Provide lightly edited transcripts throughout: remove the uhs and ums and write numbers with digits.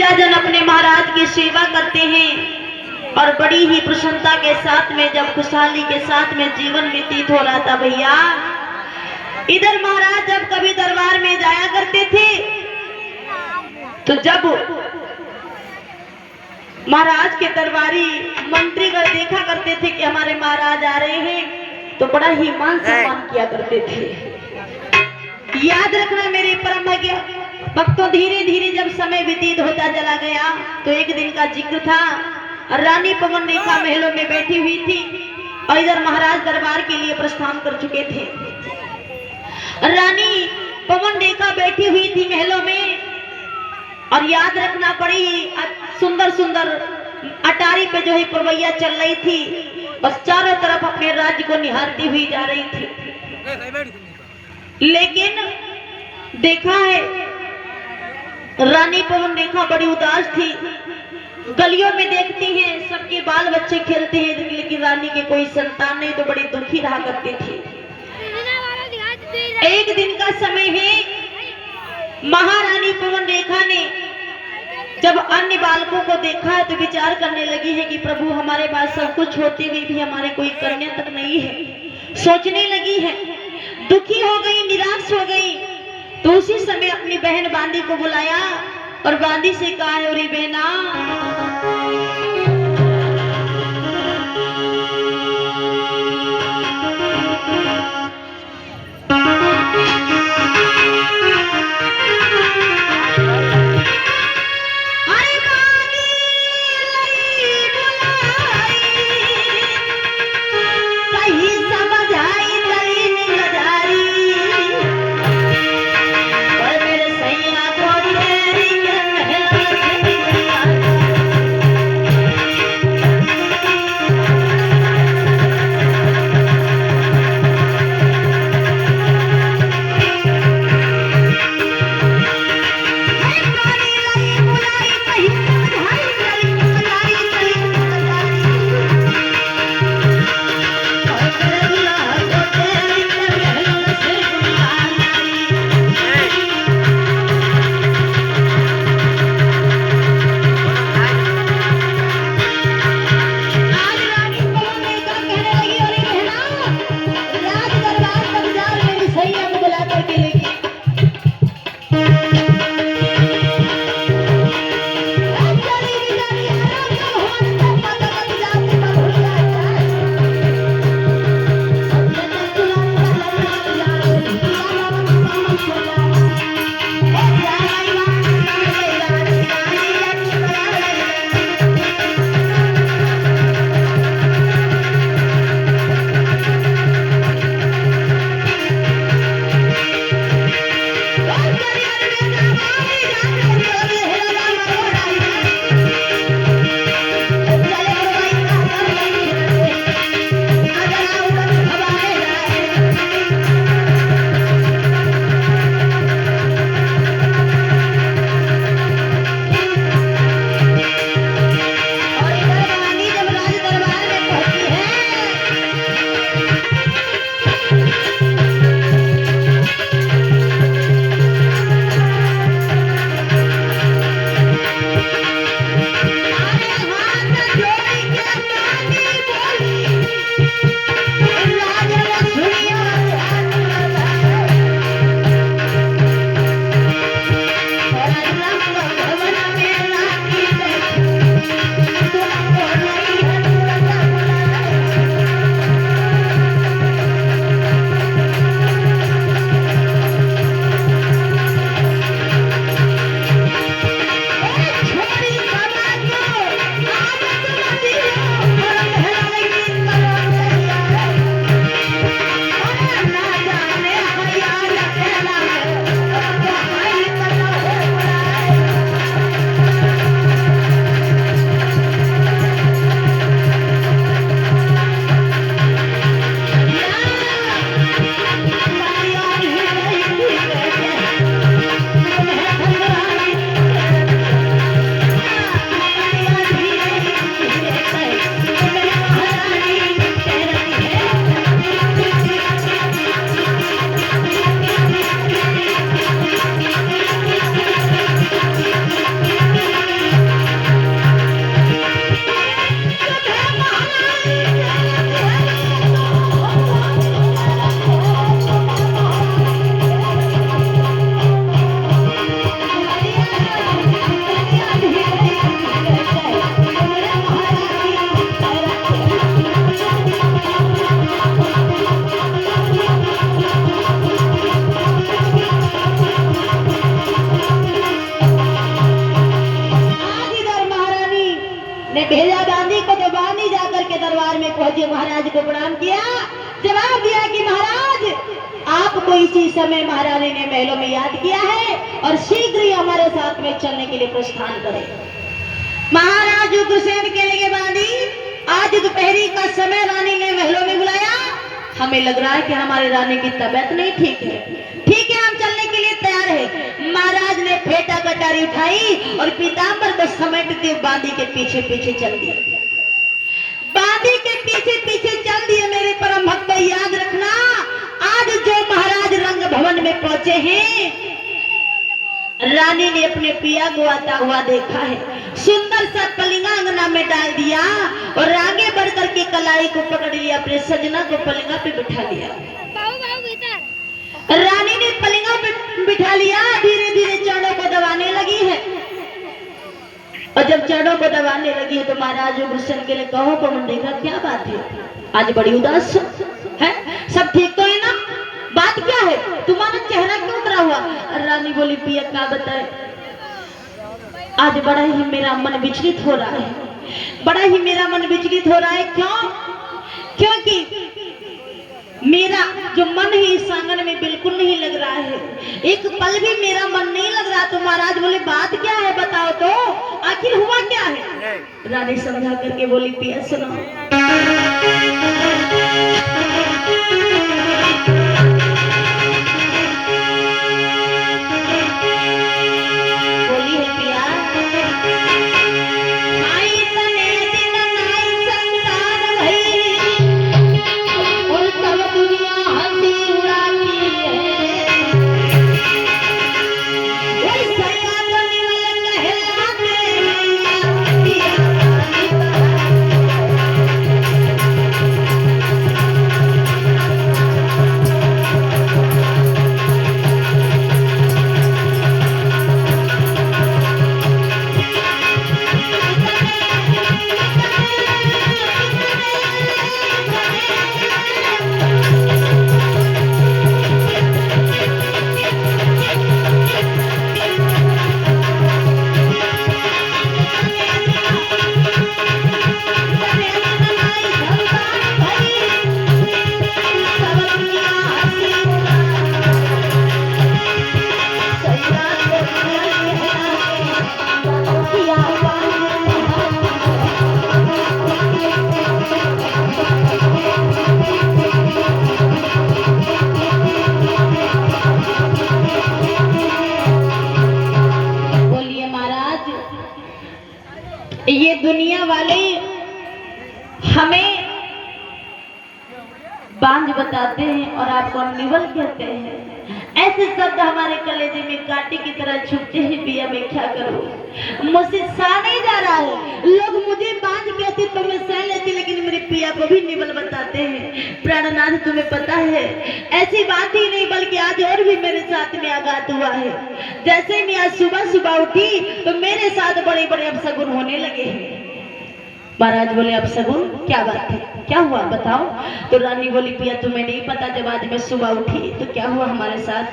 प्रजा जन अपने महाराज की सेवा करते हैं और बड़ी ही प्रसन्नता के साथ में, जब खुशहाली के साथ में जीवन व्यतीत हो रहा था भैया, इधर महाराज जब कभी दरबार में जाया करते थे तो जब महाराज के दरबारी मंत्रीगण देखा करते थे कि हमारे महाराज आ रहे हैं तो बड़ा ही मान सम्मान किया करते थे। याद रखना मेरे परम भाग्य भक्तों, धीरे धीरे जब समय व्यतीत होता चला गया तो एक दिन का जिक्र था, रानी पवन रेखा महलों में बैठी हुई थी और इधर महाराज दरबार के लिए प्रस्थान कर चुके थे। रानी पवन रेखा बैठी हुई थी महलों में और याद रखना बड़ी सुंदर सुंदर अटारी पे जो है पुरवैया चल रही थी और चारों तरफ अपने राज्य को निहारती हुई जा रही थी। लेकिन देखा है रानी पवन रेखा बड़ी उदास थी। गलियों में देखती हैं सबके बाल बच्चे खेलते हैं लेकिन रानी के कोई संतान नहीं, तो बड़ी दुखी रहा करती थी। एक दिन का समय है, महारानी पवन रेखा ने जब अन्य बालकों को देखा तो विचार करने लगी है कि प्रभु हमारे पास सब कुछ होते हुए भी हमारे कोई कन्या तक नहीं है। सोचने लगी है, दुखी हो गई, निराश हो गई। तो उसी समय अपनी बहन बांदी को बुलाया और बांदी से कहा, अरे बहना भेजा बांदी को, तो बांदी जाकर के दरबार में पहुंचे, महाराज को प्रणाम किया, जवाब दिया कि महाराज आपको इसी समय महारानी ने महलों में याद किया है और शीघ्र ही हमारे साथ में चलने के लिए प्रस्थान करें। महाराज उग्रसेन के लिए बांदी, आज दोपहरी का समय रानी ने महलों में बुलाया, हमें लग रहा है कि हमारी रानी की तबीयत नहीं ठीक है, ठीक है हम चलने के लिए तैयार है। महाराज ने फेटा कटारी उठाई और पीताम्बर को समेटते बांदी के पीछे पीछे चल दिए, बांदी के पीछे पीछे चल दिए। मेरे परम भक्त याद रखना, आज जो महाराज रंग भवन में पहुंचे हैं, रानी ने अपने पिया को आता हुआ देखा है, सुंदर सा पलिंगा अंगना में डाल दिया और आगे बढ़कर के कलाई को पकड़ लिया, अपने सजना को पलिंगा पे बिठा लिया। रानी ने पलिंगा पे बिठा लिया, धीरे धीरे चरणों को दबाने लगी है, और जब चरणों को दबाने लगी है तो महाराज उग्रसेन के लिए कहो पवन देखा क्या बात है, आज बड़ी उदास है, सब ठीक तो है ना, बात क्या है, तुम्हारा चेहरा क्यों उतरा हुआ। रानी बोली पिया क्या बताए, आज बड़ा ही मेरा मन विचलित हो रहा है, बड़ा ही मेरा मन विचलित हो रहा है। क्यों? क्योंकि मेरा जो मन है इस आंगन में बिल्कुल नहीं लग रहा है, एक पल भी मेरा मन नहीं लग रहा। तो महाराज बोले बात क्या है बताओ तो, आखिर हुआ क्या है। रानी समझा करके बोली पिया सुनो, बोली है पिया, आई तने दिन नाई संतान भई और सब दुनिया हंसी उड़ाती है, वही सया बनी वाला कहलाते हैं पिया। ये दुनिया वाले हमें बांझ बताते हैं और आपको निवल कहते हैं, ऐसे शब्द हमारे कलेजे में कांटे की तरह छुपते हैं। पिया मैं क्या करूं, मुझसे सहा नहीं जा रहा है, लोग मुझे बांझ कहते तो मैं सह लेती, लेकिन मेरे पिया को भी निवल बताते हैं। प्राणनाथ तुम्हें पता है, ऐसी बात ही नहीं बल्कि आज और भी मेरे साथ में आघात हुआ है। जैसे मैं आज सुबह सुबह उठी तो मेरे साथ बड़े बड़े अपशगुन होने लगे हैं। महाराज बोले अपशगुन क्या बात है, क्या हुआ बताओ। तो रानी बोली पिया तुम्हें नहीं पता, जब आज मैं सुबह उठी तो क्या हुआ हमारे साथ।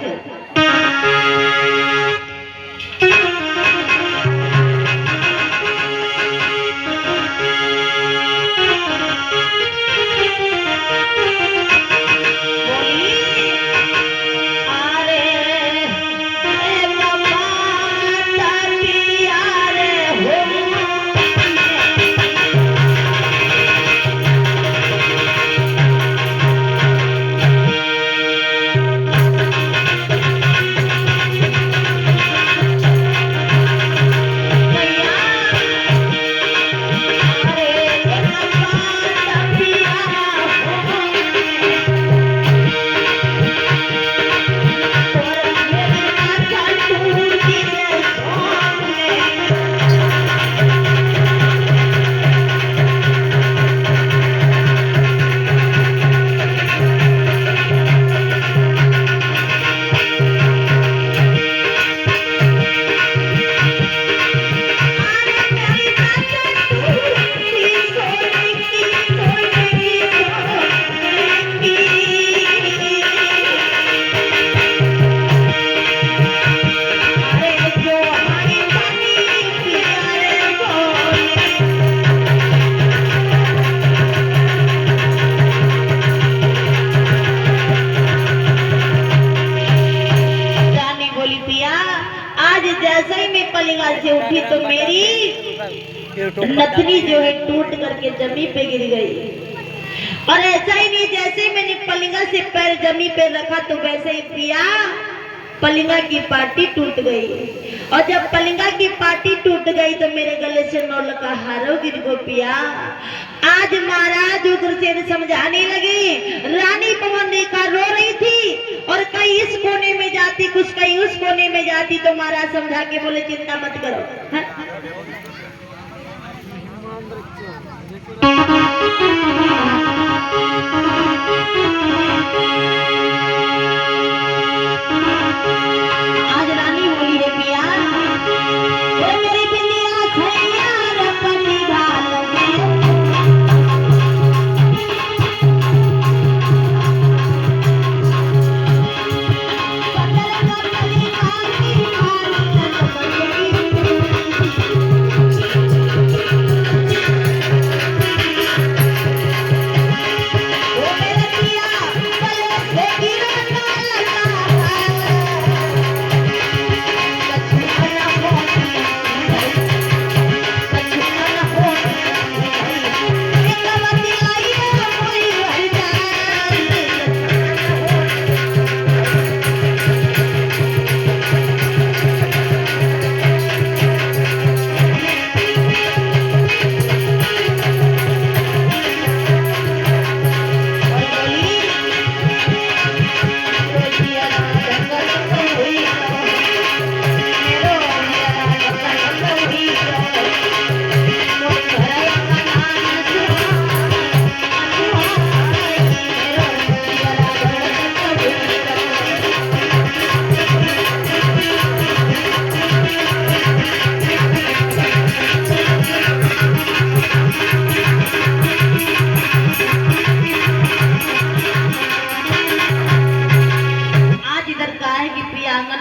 मेरी नथनी जो है टूट करके जमीन पे गिर गई। और ऐसा ही नहीं, जैसे मैंने पलिंगा से पैर जमीन पे रखा तो वैसे ही पिया पलिंगा की पार्टी टूट गई। और जब पलिंगा की पार्टी टूट गई तो मेरे गले से 9 लख का हारो गिर गो पिया। आज महाराज उग्रसेन समझाने लगे। रानी पवन रेखा रो रही थी और कहीं इस कोने में जाती, कुछ कहीं उस कोने में जाती, तो महाराज समझा के बोले चिंता मत करो। आज रानी बोली है पिया, मेरी बिंदिया छैया रपनी भाल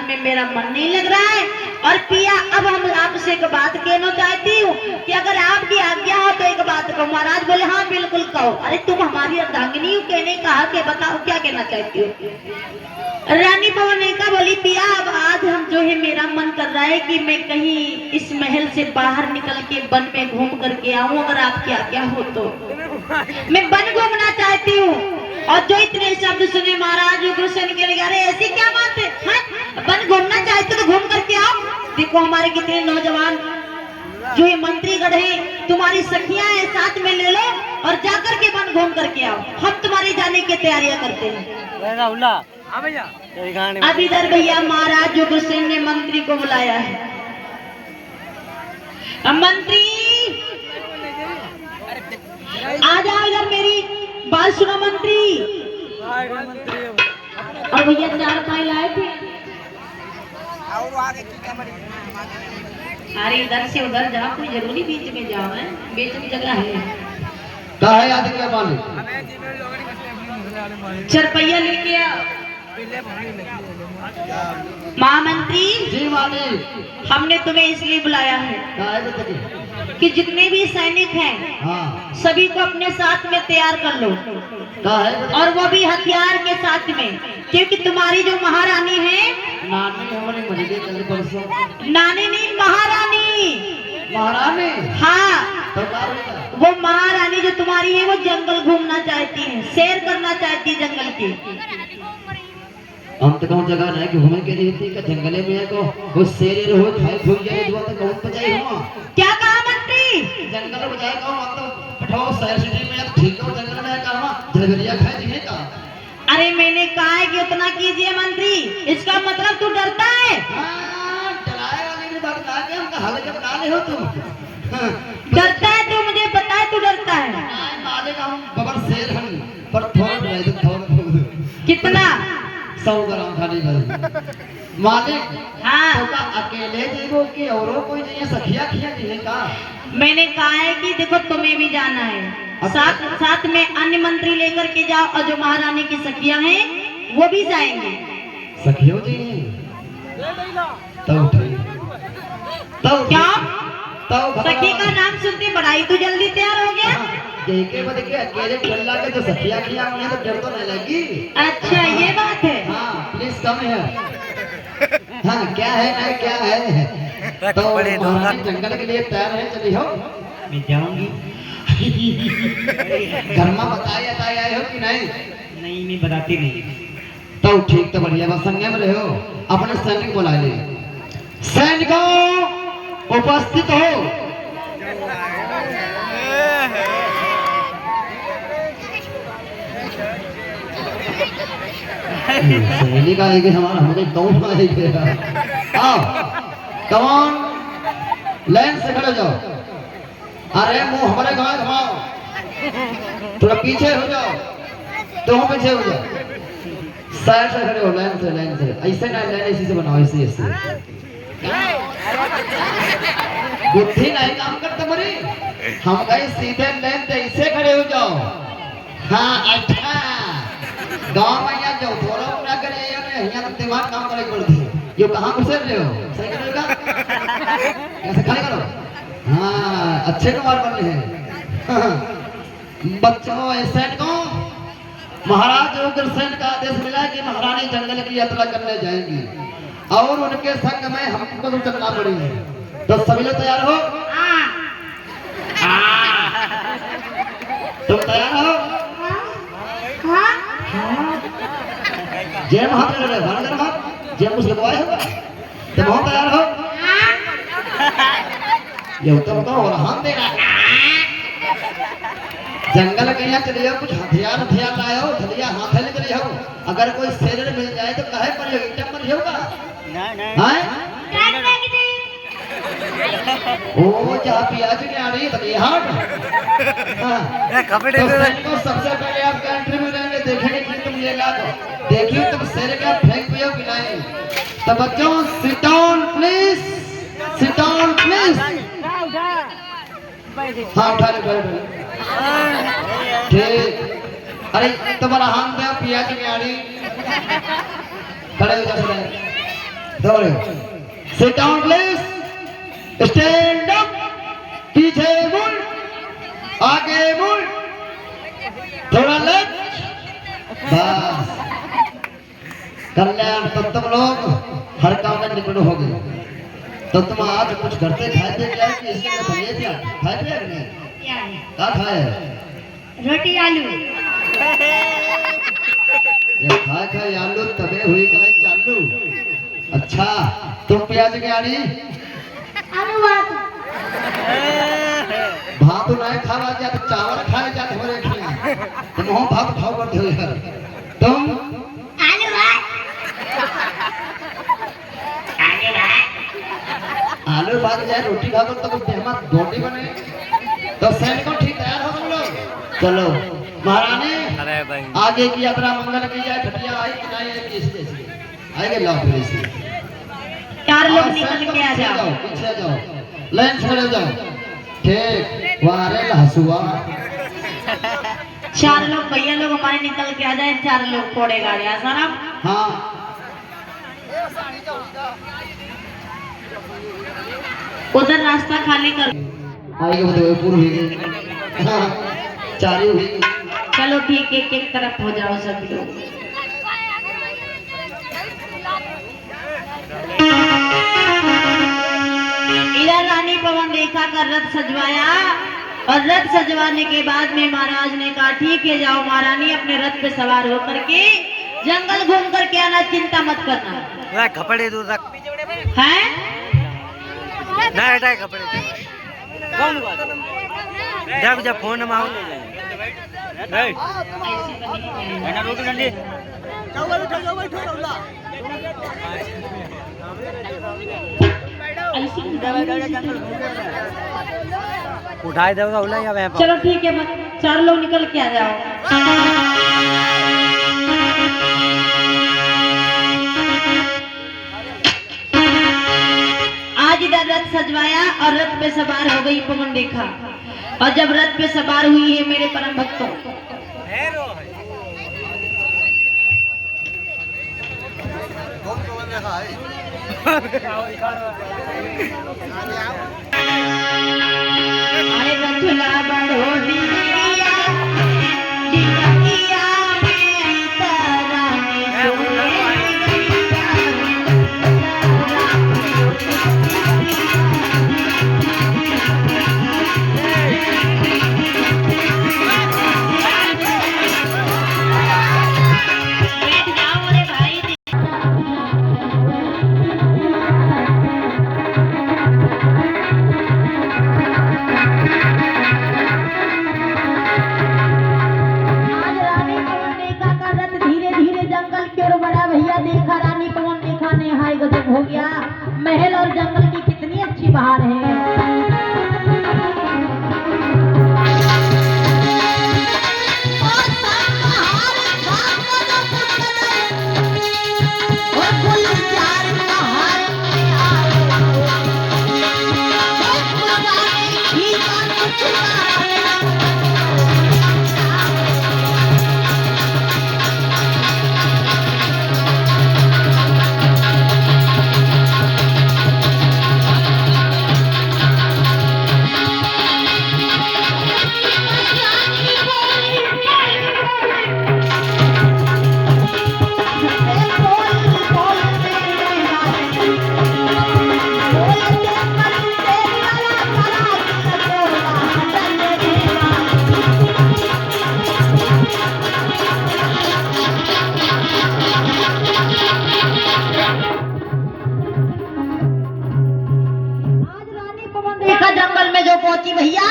में मेरा मन नहीं लग रहा है। और पिया अब हम आपसे एक बात कहना चाहती हूँ कि अगर आपकी आज्ञा हो तो एक बात कहो। महाराज बोले हाँ बिल्कुल कहो। अरे तुम हमारी अर्धांगिनी हो, कहने कहा कि बताओ क्या कहना चाहती हो। रानी पवनेका बोली पिया अब आज हम जो है मेरा मन कर रहा है कि मैं कहीं इस महल से बाहर निकल के वन में घूम करके आऊं, अगर आपकी आज्ञा हो तो। मैं वन घूमना चाहती हूँ। और जो इतने शब्द सुने महाराज उग्रसेन के लिए, अरे ऐसी क्या बात है, वन घूमना चाहते तो घूम करके आओ। देखो हमारे कितने नौजवान जो है मंत्रीगण है, तुम्हारी सखियां हैं, साथ में ले लो और जाकर के वन घूम करके आओ। हम तुम्हारे जाने की तैयारियां करते हैं। अब इधर भैया महाराज उग्रसेन ने मंत्री को बुलाया है। मंत्री आ जाओ इधर, मेरी बात सुनो मंत्री। और भैया 4 माइल आए थे। अरे इधर से उधर जाओ, कोई जरूरी बीच में जाओ है, बीच में जगह है। चरपैया लेके आओ। महामंत्री जी मालिक, हमने तुम्हें इसलिए बुलाया है कि जितने भी सैनिक हैं हाँ सभी को अपने साथ में तैयार कर लो, और वो भी हथियार के साथ में, क्योंकि तुम्हारी जो महारानी है, नानी हमारे मर गए कल परसों। नानी नहीं महारानी। महारानी हाँ तो क्या होगा? वो महारानी जो तुम्हारी है वो जंगल घूमना चाहती है, सैर करना चाहती है जंगल की। हम तो कौन जगह नहीं घूमे के लिए थी का जंगले में को वो शेर रहो खाए खुल जाए दुआ तो कौन बजाई हुआ। क्या कहा मंत्री? जंगल बजाए को मतलब पठाओ शहर सिटी में अब ठीक है, जंगल में कहा जलगरिया खाए दिए का। अरे मैंने कहा है कि उतना कीजिए मंत्री, इसका मतलब तू डरता है। हां डराएगा नहीं, बता के हम का हाल के बता ले हो तुम। डरता है तो मुझे पता है तू डरता है। मालिक हम बबर शेर हम पर थोड़ा डराए तो थोड़ा। कितना? 100 ग्राम खाली कर मालिक। हाँ तो का अकेले जीवो कि औरों कोई नहीं, सखिया खिया जी का। मैंने कहा है कि देखो तुम्हें भी जाना है, साथ साथ में अन्य मंत्री लेकर के जाओ, और जो महारानी की सखियां हैं वो भी जाएंगे। सखियो जी तब तब क्या तब सखी का नाम सुनते बढ़ाई तू जल्दी तैयार हो गया। के बद के अकेले टल्ला के जो सखिया खिया उन्हें तो डर तो नहीं लगी। अच्छा ये बात है। हाँ प्लीज कम है। हाँ क्या है ना क्या है तो महारानी जंगल के लिए तैयार है, चली हो? मैं जाऊंगी। घर में बताए आए हो कि नहीं? नहीं, मैं बताती नहीं। तो ठीक, तो बढ़िया बस संगे में रहो। अपने सैनिक बुला ले। सैनिकों उपस्थित हो। सैनिक आएगी हमारा, मुझे दौड़ आएगी। आओ कमान लाइन से खड़े जाओ। अरे मुंह हमारे गांव घुमाओ, थोड़ा पीछे हो जाओ, तुम पीछे हो जाओ, साइड से खड़े हो, लाइन से ऐसे ना, लाइन ऐसे से बनाओ, ऐसे बुद्धि नहीं काम करता मरी। हम कहीं सीधे लाइन से ऐसे खड़े हो जाओ। हाँ अच्छा, गांव में या जो थोड़ा पूरा करे यहाँ तक दिमाग काम करे पड़ती है। ये कहाँ घुसे रहे हो? सही करेगा, कैसे खड़े करो। हाँ अच्छे कुमार बन रहे हैं। बच्चों ऐसे को महाराज उग्रसेन का आदेश मिला कि महारानी जंगल की यात्रा करने जाएंगी और उनके संग में हमको तो चलना पड़ेगी। तो सभी लोग तैयार हो? तुम तैयार हो? जय महादेव रे भरकर मत, जय मुझे लगवाए होगा। तुम हो तैयार हो? ये उत्तर तो और हम देना। जंगल के यहाँ चले जाओ, कुछ हथियार लाए हो, धलिया हाथ ले चले जाओ। अगर कोई शेर मिल जाए तो कहे पर ईटम पर होगा। ओ जहाँ प्याज की आ रही है धलिया हाथ। कपड़े तो सबसे पहले आप कंट्री में रहेंगे, देखेंगे कि तुम ये ला दो, देखिए तुम शेर का फेंक पियो कि नहीं। तो बच्चों sit down please, sit down please. हाँ उठा ले, ठीक। अरे तुम्हारा हाथ दे पिया की गाड़ी, खड़े हो जाओ, दौड़े। Sit down please, stand up, पीछे मुड़, आगे मुड़, थोड़ा लेफ्ट, बस। कल्याण तब तुम लोग हर काम में निपुण हो गए। तो तुम आज कुछ करते खाए थे क्या कि इसके लिए बनिए क्या खाए थे कि नहीं? क्या खाए? रोटी आलू। ये खाए आलू तबे हुई खाए चालू। अच्छा तुम प्याज के आड़ी आलू भात। भात नहीं खावा जा तो चावल खाए जा थोड़े खिया। तुम हो भात खाओ करते हो यार। तुम आलू भात। आलू भात जाए रोटी खाओ तो कुछ देहमा रोटी बने। तो सैनिकों ठीक तैयार हो तुम लोग? चलो महारानी आगे की यात्रा मंगल की जाए। खटिया आई कि नहीं आई? किससे आएंगे? लाओ फिर इसे। चार लोग निकल के आ जाओ, पीछे जाओ, लाइन से खड़े हो जाओ। ठीक वारे लहसुआ। चार लोग भैया लोग हमारे निकल के आ जाए, चार लोग कोड़े गाड़ी आसाराम। हाँ उधर रास्ता खाली कर। आएगा बताओ पूरी हुई गई। हाँ चारी हुई। चलो ठीक, एक एक तरफ हो जाओ सब लोग। इधर रानी पवन रेखा का रथ सजवाया और रथ सजवाने के बाद में महाराज ने कहा ठीक है जाओ महारानी अपने रथ पे सवार होकर के जंगल घूम करके आना, चिंता मत करना। कपड़े दूर रख है ना हटाए कपड़े। कौन बात? जब जब फोन में आओ नहीं ना रोटी डंडी जाओ बैठो उठाए दो उला या वहां। चलो ठीक है, चार लोग निकल के आ जाओ। आज इधर रथ सजवाया और रथ पे सवार हो गई पवन रेखा। और जब रथ पे सवार हुई है मेरे परम भक्तों, अरे रथुला बढ़ोली देखा जंगल में जो पहुंची भैया,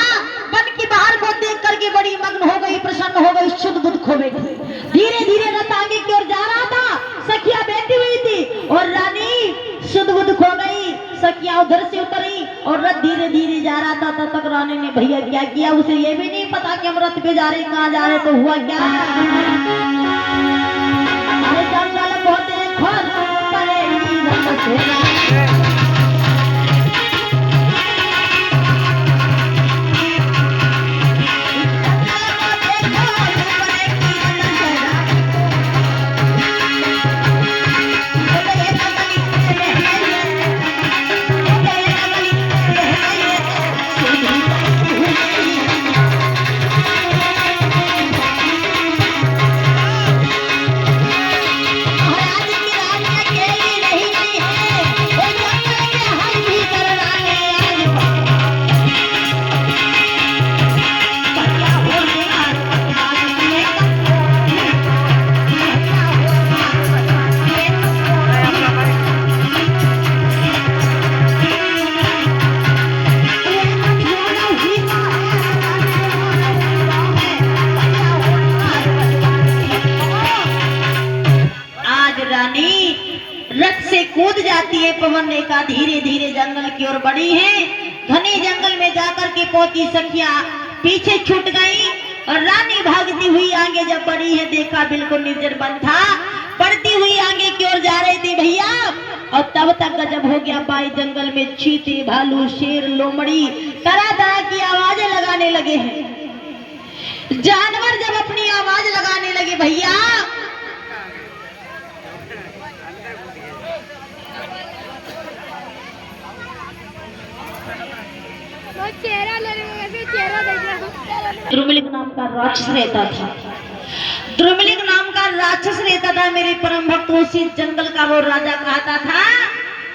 वन की बाहर को देख करके बड़ी मग्न हो गई, प्रसन्न हो गई, शुद्ध बुद्ध खो बैठी। धीरे धीरे रथ आगे की ओर जा रहा था, सखिया बैठी हुई थी और रानी शुद्ध बुद्ध खो गई। सखिया उधर से उतरी और रथ धीरे धीरे जा रहा था। तब तक रानी ने भैया क्या किया, उसे ये भी नहीं पता कि हम रथ पे जा रहे, कहाँ जा रहे। तो हुआ क्या, अरे जंगल पहुंचे खोज पड़ेगी रथ से। रथ से कूद जाती है। पवन रेखा धीरे धीरे जंगल की ओर बढ़ी है। घने जंगल में जाकर के पहुंची, सखिया पीछे छूट गई और रानी भागती हुई आगे जब बढ़ी है, देखा बिल्कुल निर्जन वन था, बढ़ती हुई आगे की ओर जा रही थी भैया। और तब तक गजब हो गया, बाई जंगल में चीते, भालू, शेर, लोमड़ी तरह तरह की आवाजें लगाने लगे हैं। जानवर जब अपनी आवाज लगाने लगे भैया, चेहरा चेहरा देख रहा। द्रुमलिंग नाम का राक्षस रहता था। द्रुमलिंग नाम का राक्षस रहता था। मेरे परम भक्त उसी जंगल का वो राजा कहता था।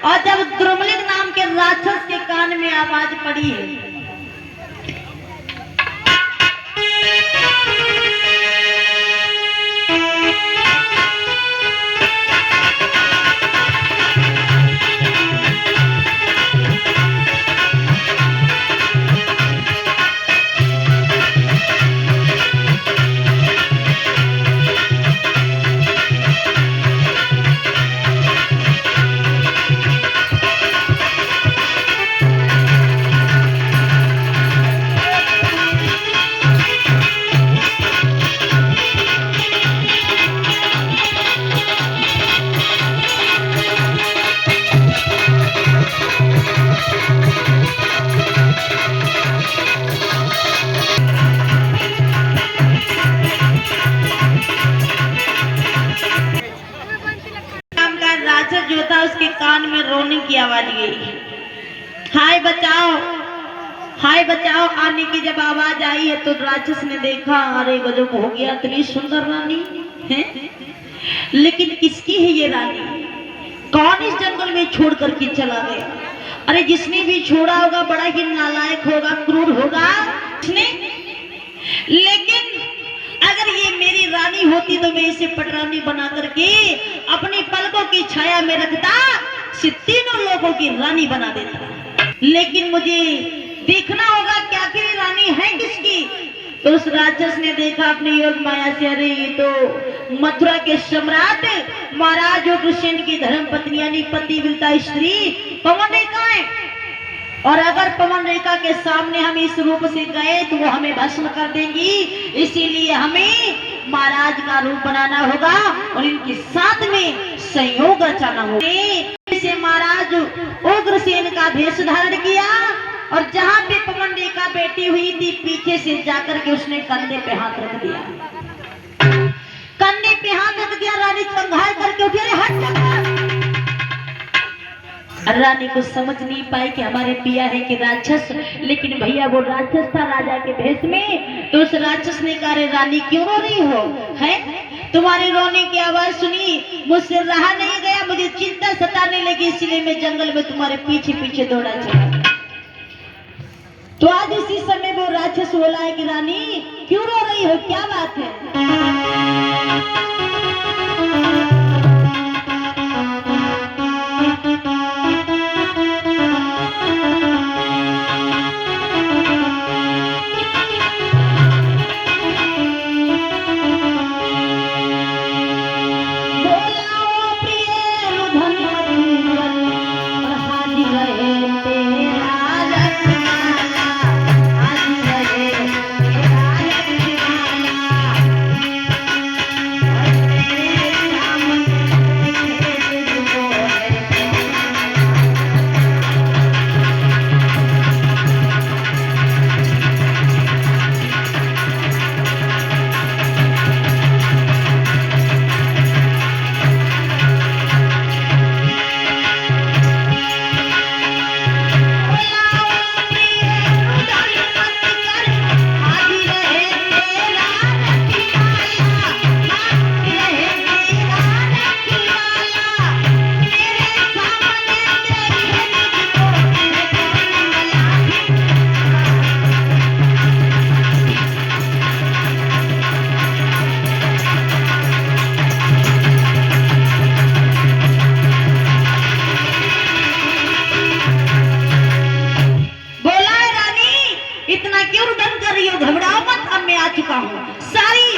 और जब द्रुमलिंग नाम के राक्षस के कान में आवाज पड़ी है, जो था उसके कान में रोने की आवाज गई, हाय बचाओ, हाय बचाओ आने की जब आवाज आई है तो राक्षस ने देखा, अरे गजब हो गया, इतनी सुंदर रानी है, लेकिन किसकी है ये रानी? कौन इस जंगल में छोड़ करके चला गया? अरे जिसने भी छोड़ा होगा बड़ा ही नालायक होगा, क्रूर होगा उसने। लेकिन अगर ये मेरी रानी होती तो मैं इसे पटरानी बना करके अपनी पलकों की छाया में रखता, इसे तीनों लोगों की रानी बना देता। लेकिन मुझे देखना होगा कि आखिर रानी है किसकी। तो उस राक्षस ने देखा अपनी योग माया से, अरे ये तो मथुरा के सम्राट महाराज उग्रसेन की धर्म पत्नी यानी पतिव्रता स्त्री पवन रेखा है। और अगर पवन रेखा के सामने हम इस रूप से गए तो वो हमें भस्म कर देंगी, इसीलिए हमें महाराज का रूप बनाना होगा और इनके साथ में संयोग रचाना होगा। इसे महाराज उग्रसेन का भेष धारण किया और जहां पे पवन रेखा बैठी हुई थी पीछे से जाकर के उसने कंधे पे हाथ रख दिया, कंधे पे हाथ रख दिया। रानी चंगाई करके उठी, अरे हट। रानी को समझ नहीं पाई कि हमारे पिया है कि राक्षस, लेकिन भैया वो राक्षस था राजा के भेष में। तो उस राक्षस ने कहा, रानी क्यों रो रही हो, है तुम्हारे रोने की आवाज सुनी मुझसे रहा नहीं गया, मुझे चिंता सताने लगी, इसलिए मैं जंगल में तुम्हारे पीछे पीछे दौड़ा चला। तो आज इसी समय वो राक्षस बोला है कि रानी क्यों रो रही हो, क्या बात है? इतना क्यों रुदन कर रही हो? घबराओ मत, अब मैं आ चुका हूँ। सारी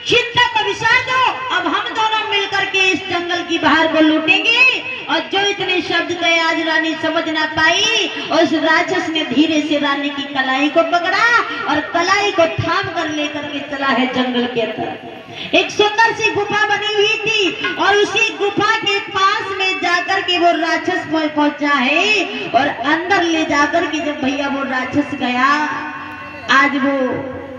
चिंता को विसर दो, अब हम दोनों मिलकर के इस जंगल की बहार को लूटेंगे। और जो इतने शब्द कहे आज रानी समझ ना पाई, और उस राक्षस ने धीरे से रानी की कलाई को पकड़ा और कलाई को थाम कर लेकर के चला है जंगल के अंदर। एक सुंदर सी गुफा बनी हुई थी और उसी गुफा के पास में जाकर के वो राक्षस पहुंचा है। और अंदर ले जाकर के जब भैया वो राक्षस गया, आज वो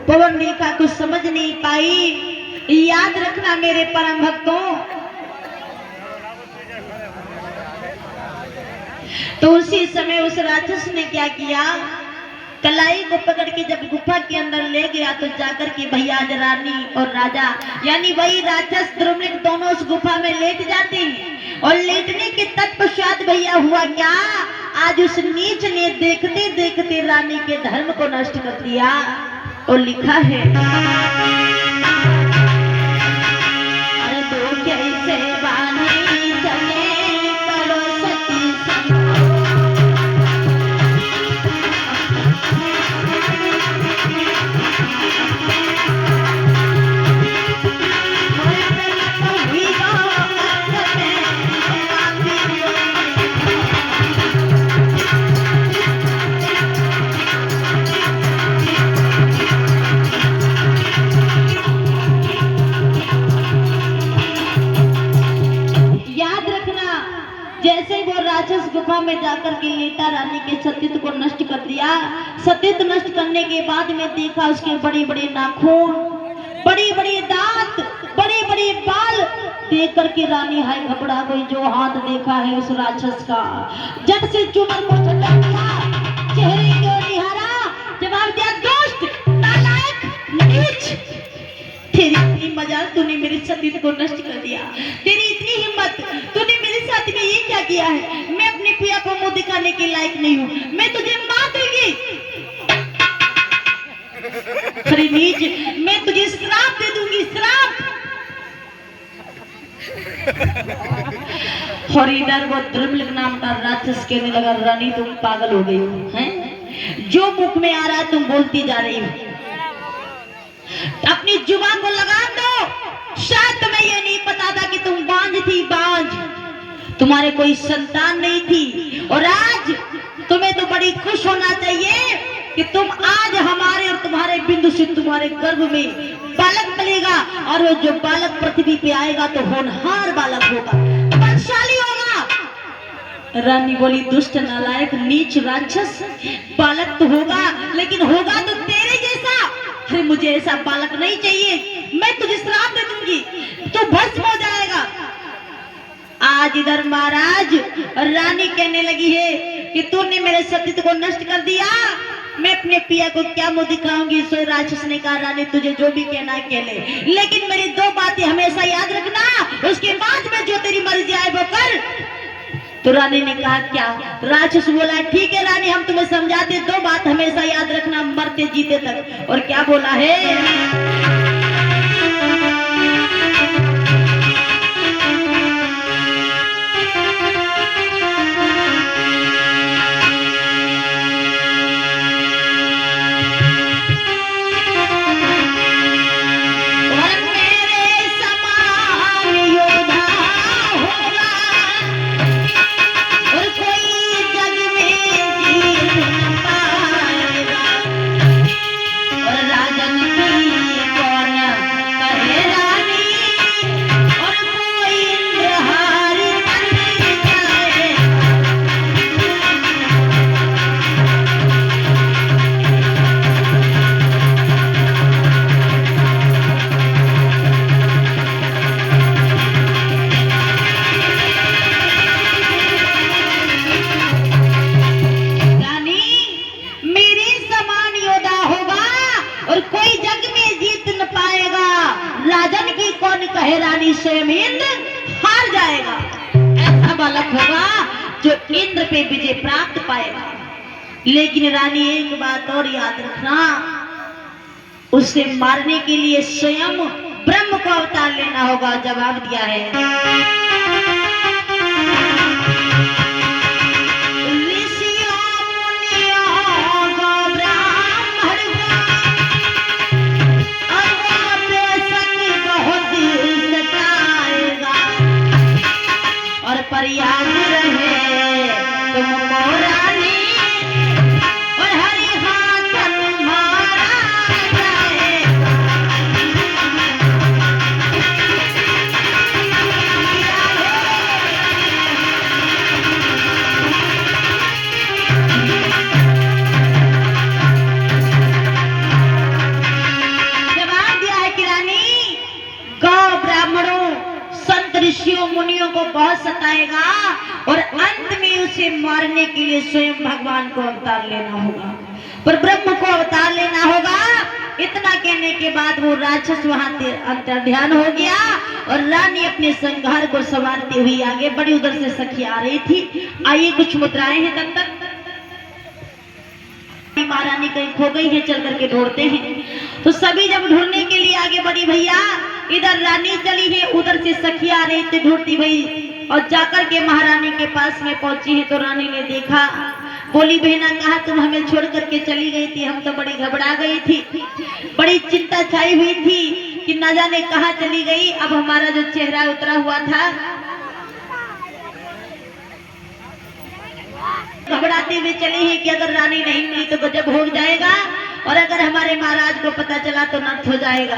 पवन रेखा कुछ समझ नहीं पाई। याद रखना मेरे परम भक्तों, तो उसी समय उस राक्षस ने क्या किया, कलाई को पकड़ के जब गुफा के अंदर ले गया तो जाकर के भैया रानी और राजा यानी वही राक्षस द्रुमलिंग दोनों उस गुफा में लेट जाते हैं। और लेटने के तत्पश्चात भैया हुआ क्या, आज उस नीच ने देखते देखते रानी के धर्म को नष्ट कर दिया। और लिखा है, अरे दो कैसे बानी चले करो सती संग। गुफा में जाकर के लेटा रानी के सतीत्व को नष्ट कर दिया। सतीत्व नष्ट करने के बाद में देखा उसके बड़े बड़े नाखून, बड़े बड़े दांत, बड़े बड़े बाल देख करके रानी हाय घबरा गई। जो हाथ देखा है उस राक्षस का, जट से चुमर को झटक दिया, चेहरे को निहारा, जवाब दिया, दोस्त नालायक नीच, तेरी इतनी मजाल, तूने मेरे सतीत्व को नष्ट कर दिया, तेरी इतनी हिम्मत, तूने मेरे साथ में ये क्या किया है? मैं अपने पिया को मुंह दिखाने के लायक नहीं हूँ, मैं तुझे मार दूंगी। अरे नीच, मैं तुझे श्राप दे दूंगी, श्राप। और इधर वो द्रुमलिंग नाम का राक्षस कहने लगा, रानी तुम पागल हो गई हो, हैं? जो मुख में आ रहा है तुम बोलती जा रही हो, अपनी जुबान को लगाम दो। शायद तुम्हें ये नहीं पता था कि तुम बांझ थी, बांझ, तुम्हारे कोई संतान नहीं थी। और आज तुम्हें तो बड़ी खुश होना चाहिए कि तुम आज हमारे और तुम्हारे बिंदु से तुम्हारे गर्भ में बालक मिलेगा। और वो जो बालक पृथ्वी पे आएगा तो होनहार बालक होगा, बलशाली होगा। रानी बोली, दुष्ट नालायक नीच राक्षस, बालक तो होगा लेकिन होगा तो तेरे जैसा। अरे मुझे ऐसा बालक नहीं चाहिए, मैं तुझे श्राप दे दूंगी, तू भस्म हो जाएगा। आज इधर महाराज रानी कहने लगी है कि तूने मेरे सतीत्व को नष्ट कर दिया, मैं अपने पिया को क्या मुंह दिखाऊंगी। सो राक्षस ने कहा, रानी तुझे जो भी कहना है कह ले, लेकिन मेरी दो बातें हमेशा याद रखना, उसके बाद में जो तेरी मर्जी आए वो कर। तो रानी ने कहा, क्या? राक्षस बोला, ठीक है रानी, हम तुम्हें समझाते, दो बात हमेशा याद रखना मरते जीते तक। और क्या बोला है? रानी स्वयं इंद्र हार जाएगा, ऐसा बालक होगा जो इंद्र पे विजय प्राप्त पाएगा। लेकिन रानी एक बात और याद रखना, उसे मारने के लिए स्वयं ब्रह्म को अवतार लेना होगा। जवाब दिया है, ऋषियों मुनियों को ब्राह्मणों जाएगा और अंत में उसे मारने के लिए स्वयं भगवान को अवतार लेना होगा, पर ब्रह्म को अवतार लेना होगा। इतना कहने के बाद वो राक्षस वहां अंतर्ध्यान हो गया और रानी अपने संघार को संवारती हुई आगे बढ़ी। उधर से सखी आ रही थी। आइए कुछ मुद्राएं हैं तब तक। महारानी कहीं खो गई है, चल करके ढूंढते हैं। तो सभी जब ढूंढने के लिए आगे बढ़ी भैया, इधर रानी चली है, उधर से सखी आ रही थी ढूंढती भई, और जाकर के महारानी के पास में पहुंची है। तो रानी ने देखा, बोली बहना कहा तुम हमें छोड़ करके चली गई थी, हम तो बड़ी घबरा गई थी, बड़ी चिंता छाई हुई थी कि न जाने कहाँ चली गई। अब हमारा जो चेहरा उतरा हुआ था, घबराते हुए चले हैं कि अगर रानी नहीं मिली तो गजब हो जाएगा, और अगर हमारे महाराज को पता चला तो नर्थ हो जाएगा।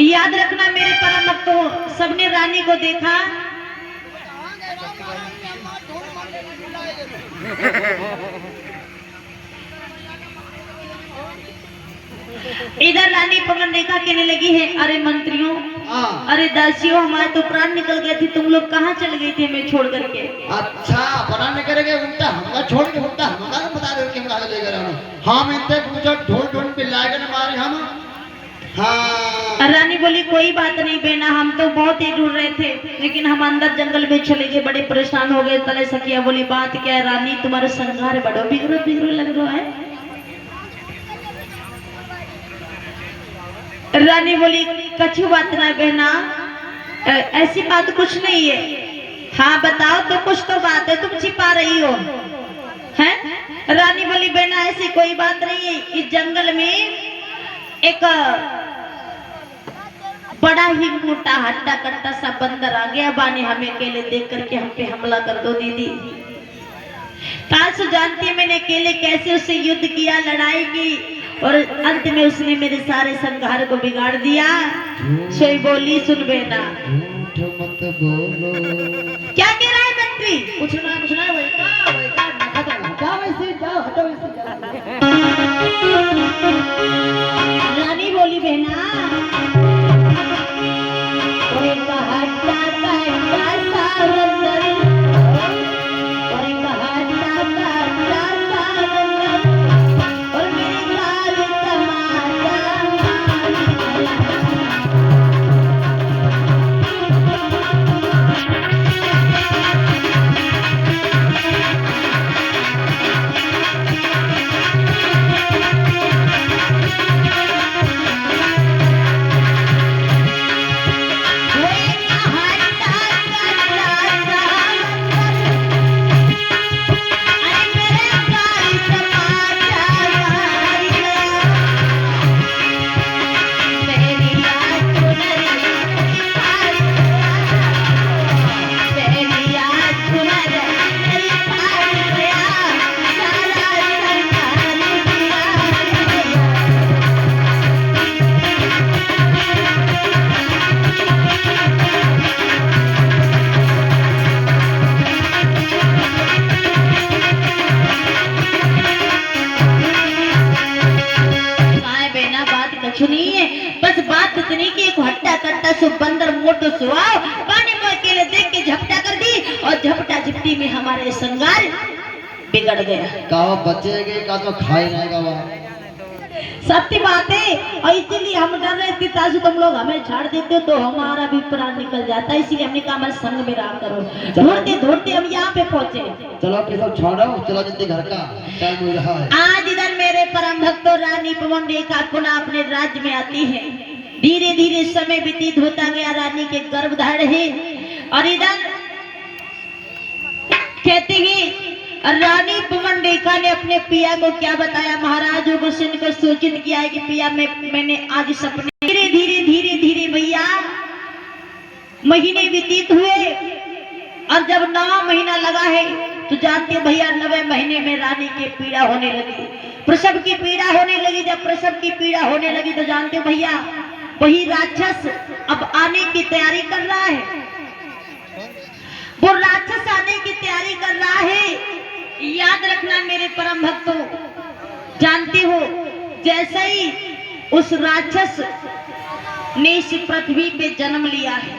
याद रखना मेरे परम भक्तों, सबने रानी को देखा। इधर रानी पवन रेखा कहने लगी है, अरे मंत्रियों, अरे दासियों, हमारे तो प्राण निकल गए थे, तुम लोग कहाँ चल गई थी हमें छोड़ करके? अच्छा, प्राण निकल गए, उल्टा हमका छोड़ के उल्टा हमका बता रहे हो कि हम आगे ले गए हम इतने पूछो ढूंढ ढूंढ पिल्लाए गए मारे हम। हाँ रानी बोली कोई बात नहीं बेना, हम तो बहुत ही ढूंढ रहे थे, लेकिन हम अंदर जंगल में चले गए, बड़े परेशान हो गए। तले सखिया बोली बात क्या है रानी, तुम्हारे संघार बड़ो बिगड़ो बिगड़ो लग रहा है। रानी बोली कछु बात ना बहना, ऐसी बात कुछ नहीं है। हाँ बताओ तो, कुछ तो बात है, तुम छिपा रही हो हैं? रानी बोली बहना ऐसी कोई बात नहीं है, इस जंगल में एक बड़ा ही मोटा हट्टा कट्टा सा बंदर आ गया, बाने हमें अकेले देख करके हम पे हमला कर दो दीदी। तासु जानती है मैंने अकेले कैसे उससे युद्ध किया, लड़ाई की, और अंत में उसने मेरे सारे संघार को बिगाड़ दिया। सोई बोली सुन बेटा, झूठ मत बोलो। क्या कह रहा है मंत्री? कुछ ना जाओ वैसे जाओ, हटो वैसे जाओ। रानी बोली बहना, कोई हट्टा कट्टा सा बंदर, कोई हट्टा कट्टा सा बंदर, और मेरे गाल टमाटर नहीं है, बस बात इतनी कि एक हट्टा कट्टा सो बंदर मोटो सुआव पानी को अकेले देख के झपटा कर दी, और झपटा झपटी में हमारे संगार बिगड़ गया। कहा बचेगे का तो खाई रहेगा वो। सत्य बात है, और इसीलिए हम डर रहे थे ताकि तुम लोग हमें छाड़ देते हो तो हमारा भी प्राण निकल जाता, इसीलिए हमने कहा हमारे संग में रहा करो। ढूंढते ढूंढते हम यहाँ पे पहुंचे। चलो सब छोड़ो, चलो जल्दी घर का टाइम हो रहा है। आज इधर मेरे परम भक्तों रानी पवन रेखा पुनः अपने राज्य में आती है। धीरे धीरे समय व्यतीत होता गया, रानी के गर्भधारण है, और इधर कहते हैं रानी पवन रेखा ने अपने पिया को क्या बताया, महाराज उग्रसेन को सूचित किया है कि पिया मैंने आज सपने। धीरे धीरे धीरे धीरे भैया महीने व्यतीत हुए, और जब 9वां महीना लगा है तो जानते भैया 9वें महीने में रानी की पीड़ा होने लगी, प्रसव की पीड़ा होने लगी। जब प्रसव की पीड़ा होने लगी तो जानते भैया वही राक्षस अब आने की तैयारी कर रहा है, वो राक्षस आने की तैयारी कर रहा है। याद रखना मेरे परम भक्तों, जानते हो जैसे ही उस राक्षस ने इस पृथ्वी पे जन्म लिया है,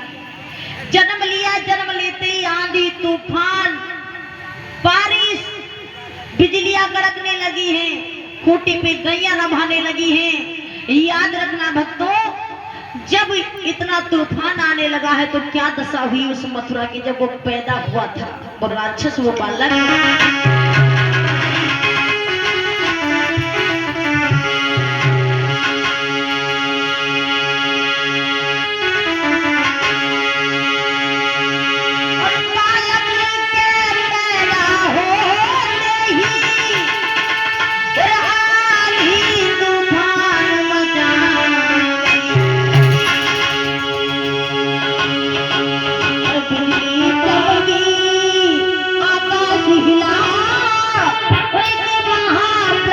जन्म लिया, जन्म लेते ही आंधी तूफान बारिश बिजलियां कड़कने लगी हैं, खूंटी पे गैया नभाने लगी हैं। याद रखना भक्तों, जब इतना तूफान आने लगा है तो क्या दशा हुई उस मथुरा की जब वो पैदा हुआ था और राक्षस वो बालक